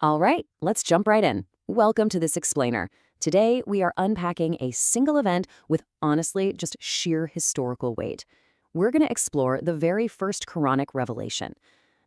All right, let's jump right in. Welcome to this explainer. Today, we are unpacking a single event with honestly just sheer historical weight. We're going to explore the very first Quranic revelation.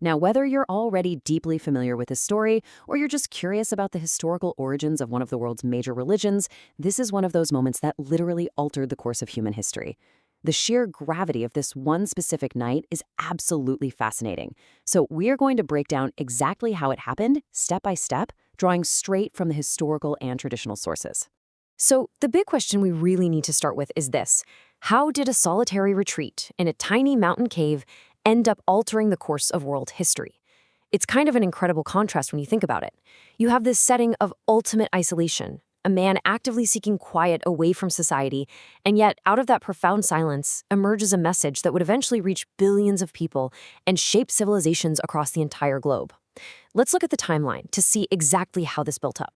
Now, whether you're already deeply familiar with this story or you're just curious about the historical origins of one of the world's major religions, this is one of those moments that literally altered the course of human history. The sheer gravity of this one specific night is absolutely fascinating. So we are going to break down exactly how it happened, step by step, drawing straight from the historical and traditional sources. So, the big question we really need to start with is this: how did a solitary retreat in a tiny mountain cave end up altering the course of world history? It's kind of an incredible contrast when you think about it. You have this setting of ultimate isolation, a man actively seeking quiet away from society, and yet out of that profound silence emerges a message that would eventually reach billions of people and shape civilizations across the entire globe. Let's look at the timeline to see exactly how this built up.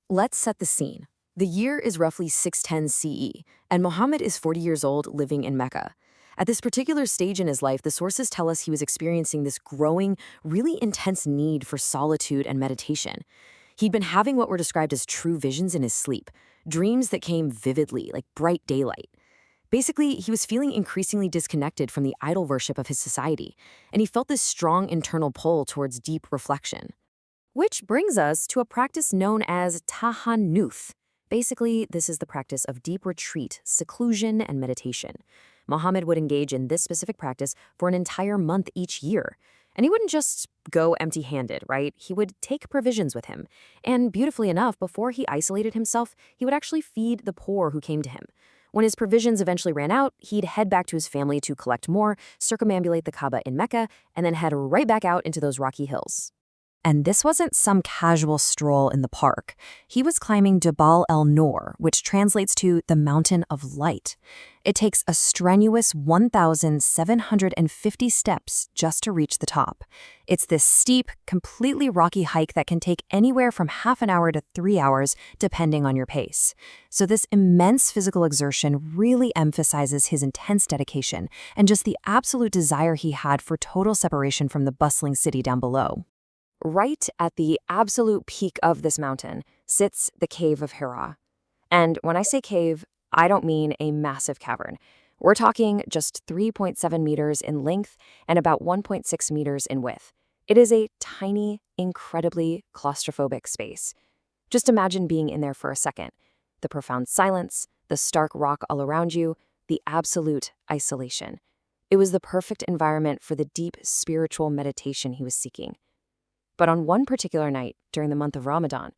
Let's set the scene. The year is roughly 610 CE, and Muhammad is 40 years old living in Mecca. At this particular stage in his life, the sources tell us he was experiencing this growing, really intense need for solitude and meditation. He'd been having what were described as true visions in his sleep, dreams that came vividly, like bright daylight. Basically, he was feeling increasingly disconnected from the idol worship of his society, and he felt this strong internal pull towards deep reflection. Which brings us to a practice known as tahannuth. Basically, this is the practice of deep retreat, seclusion, and meditation. Muhammad would engage in this specific practice for an entire month each year. And he wouldn't just go empty-handed, right? He would take provisions with him. And beautifully enough, before he isolated himself, he would actually feed the poor who came to him. When his provisions eventually ran out, he'd head back to his family to collect more, circumambulate the Kaaba in Mecca, and then head right back out into those rocky hills. And this wasn't some casual stroll in the park. He was climbing Jabal el-Nur, which translates to the Mountain of Light. It takes a strenuous 1,750 steps just to reach the top. It's this steep, completely rocky hike that can take anywhere from half an hour to 3 hours, depending on your pace. So this immense physical exertion really emphasizes his intense dedication and just the absolute desire he had for total separation from the bustling city down below. Right at the absolute peak of this mountain sits the Cave of Hira. And when I say cave, I don't mean a massive cavern. We're talking just 3.7 meters in length and about 1.6 meters in width. It is a tiny, incredibly claustrophobic space. Just imagine being in there for a second. The profound silence, the stark rock all around you, the absolute isolation. It was the perfect environment for the deep spiritual meditation he was seeking. But on one particular night, during the month of Ramadan,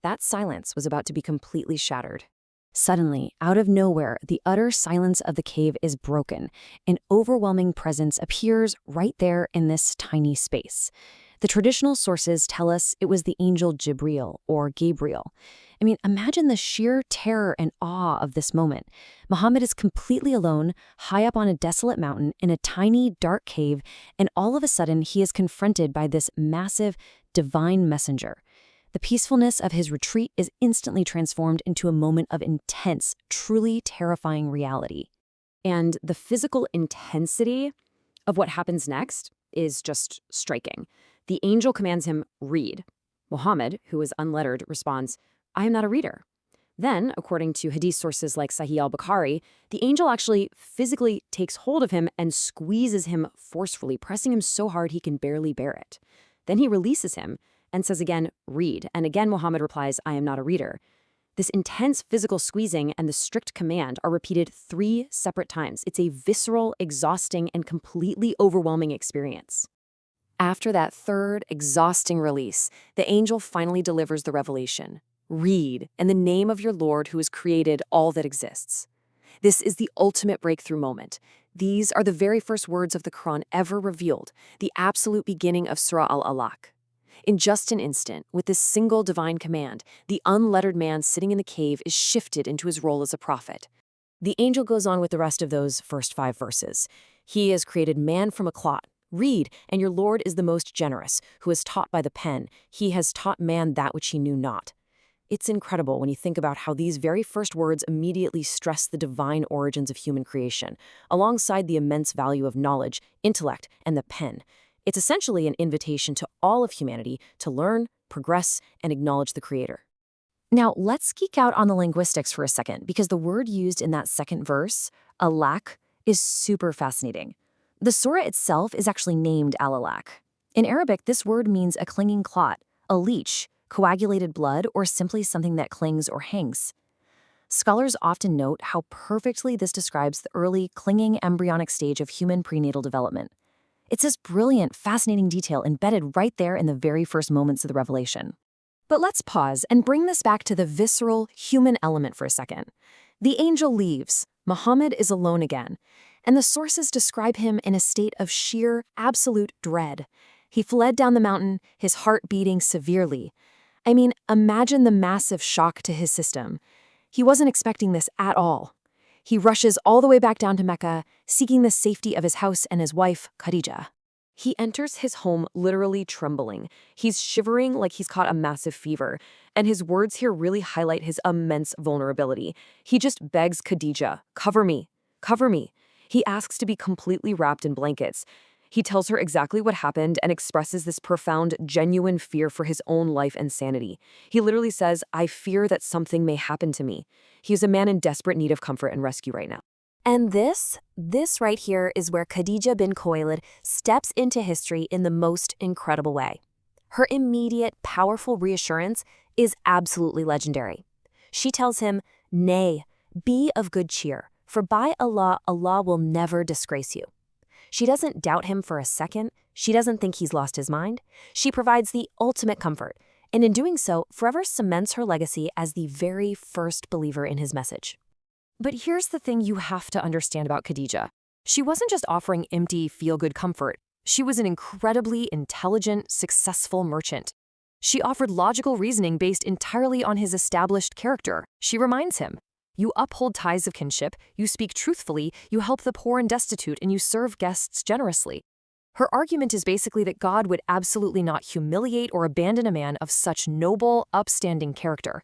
that silence was about to be completely shattered. Suddenly, out of nowhere, the utter silence of the cave is broken. An overwhelming presence appears right there in this tiny space. The traditional sources tell us it was the angel Jibril, or Gabriel. I mean, imagine the sheer terror and awe of this moment. Muhammad is completely alone, high up on a desolate mountain in a tiny, dark cave, and all of a sudden he is confronted by this massive, divine messenger. The peacefulness of his retreat is instantly transformed into a moment of intense, truly terrifying reality. And the physical intensity of what happens next is just striking. The angel commands him, "Read." Muhammad, who is unlettered, responds, "I am not a reader." Then, according to hadith sources like Sahih al-Bukhari, the angel actually physically takes hold of him and squeezes him forcefully, pressing him so hard he can barely bear it. Then he releases him and says again, "Read." And again, Muhammad replies, "I am not a reader." This intense physical squeezing and the strict command are repeated 3 separate times. It's a visceral, exhausting, and completely overwhelming experience. After that third, exhausting release, the angel finally delivers the revelation. "Read, in the name of your Lord who has created all that exists." This is the ultimate breakthrough moment. These are the very first words of the Quran ever revealed, the absolute beginning of Surah Al-Alaq. In just an instant, with this single divine command, the unlettered man sitting in the cave is shifted into his role as a prophet. The angel goes on with the rest of those first 5 verses. "He has created man from a clot. Read, and your Lord is the most generous, who has taught by the pen. He has taught man that which he knew not." It's incredible when you think about how these very first words immediately stress the divine origins of human creation, alongside the immense value of knowledge, intellect, and the pen. It's essentially an invitation to all of humanity to learn, progress, and acknowledge the Creator. Now, let's geek out on the linguistics for a second, because the word used in that second verse, alak, is super fascinating. The surah itself is actually named al-alak. In Arabic, this word means a clinging clot, a leech, coagulated blood, or simply something that clings or hangs. Scholars often note how perfectly this describes the early, clinging embryonic stage of human prenatal development. It's this brilliant, fascinating detail embedded right there in the very first moments of the revelation. But let's pause and bring this back to the visceral, human element for a second. The angel leaves. Muhammad is alone again, and the sources describe him in a state of sheer, absolute dread. He fled down the mountain, his heart beating severely. I mean, imagine the massive shock to his system. He wasn't expecting this at all. He rushes all the way back down to Mecca, seeking the safety of his house and his wife, Khadija. He enters his home literally trembling. He's shivering like he's caught a massive fever, and his words here really highlight his immense vulnerability. He just begs Khadija, "Cover me, cover me." He asks to be completely wrapped in blankets. He tells her exactly what happened and expresses this profound, genuine fear for his own life and sanity. He literally says, "I fear that something may happen to me." He is a man in desperate need of comfort and rescue right now. And this right here is where Khadija bin Khuwaylid steps into history in the most incredible way. Her immediate, powerful reassurance is absolutely legendary. She tells him, "Nay, be of good cheer, for by Allah, Allah will never disgrace you." She doesn't doubt him for a second. She doesn't think he's lost his mind. She provides the ultimate comfort, and in doing so, forever cements her legacy as the very first believer in his message. But here's the thing you have to understand about Khadija. She wasn't just offering empty, feel-good comfort. She was an incredibly intelligent, successful merchant. She offered logical reasoning based entirely on his established character. She reminds him, "You uphold ties of kinship, you speak truthfully, you help the poor and destitute, and you serve guests generously." Her argument is basically that God would absolutely not humiliate or abandon a man of such noble, upstanding character.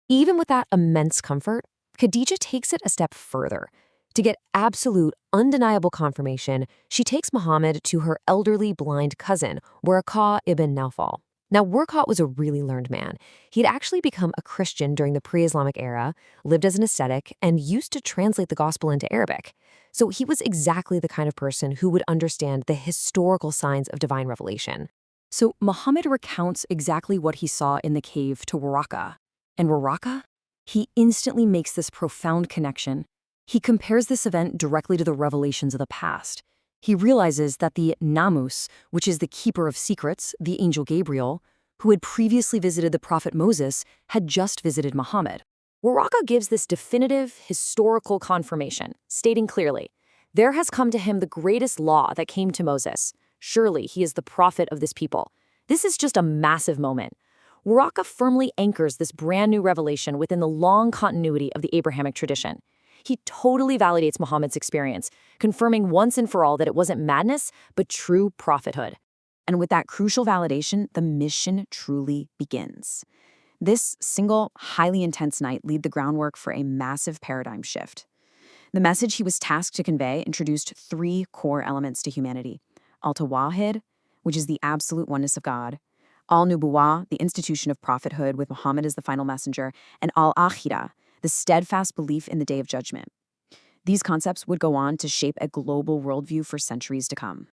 Even with that immense comfort, Khadija takes it a step further. To get absolute, undeniable confirmation, she takes Muhammad to her elderly blind cousin, Warqa ibn Nawfal. Now, Warqa was a really learned man. He'd actually become a Christian during the pre-Islamic era, lived as an ascetic, and used to translate the gospel into Arabic. So he was exactly the kind of person who would understand the historical signs of divine revelation. So Muhammad recounts exactly what he saw in the cave to Warqa. And Warqa? He instantly makes this profound connection. He compares this event directly to the revelations of the past. He realizes that the Namus, which is the keeper of secrets, the angel Gabriel, who had previously visited the prophet Moses, had just visited Muhammad. Warqa gives this definitive, historical confirmation, stating clearly, "There has come to him the greatest law that came to Moses. Surely he is the prophet of this people." This is just a massive moment. Warqa firmly anchors this brand new revelation within the long continuity of the Abrahamic tradition. He totally validates Muhammad's experience, confirming once and for all that it wasn't madness, but true prophethood. And with that crucial validation, the mission truly begins. This single, highly intense night laid the groundwork for a massive paradigm shift. The message he was tasked to convey introduced three core elements to humanity: al-Tawahid, which is the absolute oneness of God; al-Nubuwah, the institution of prophethood with Muhammad as the final messenger; and al-Akhirah, the steadfast belief in the Day of Judgment. These concepts would go on to shape a global worldview for centuries to come.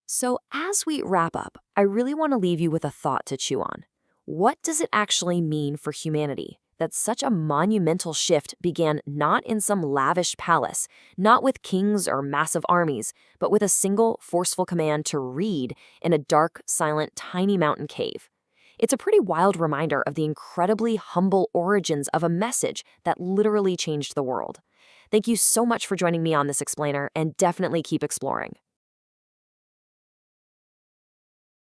So as we wrap up, I really want to leave you with a thought to chew on. What does it actually mean for humanity that such a monumental shift began not in some lavish palace, not with kings or massive armies, but with a single, forceful command to read in a dark, silent, tiny mountain cave? It's a pretty wild reminder of the incredibly humble origins of a message that literally changed the world. Thank you so much for joining me on this explainer, and definitely keep exploring.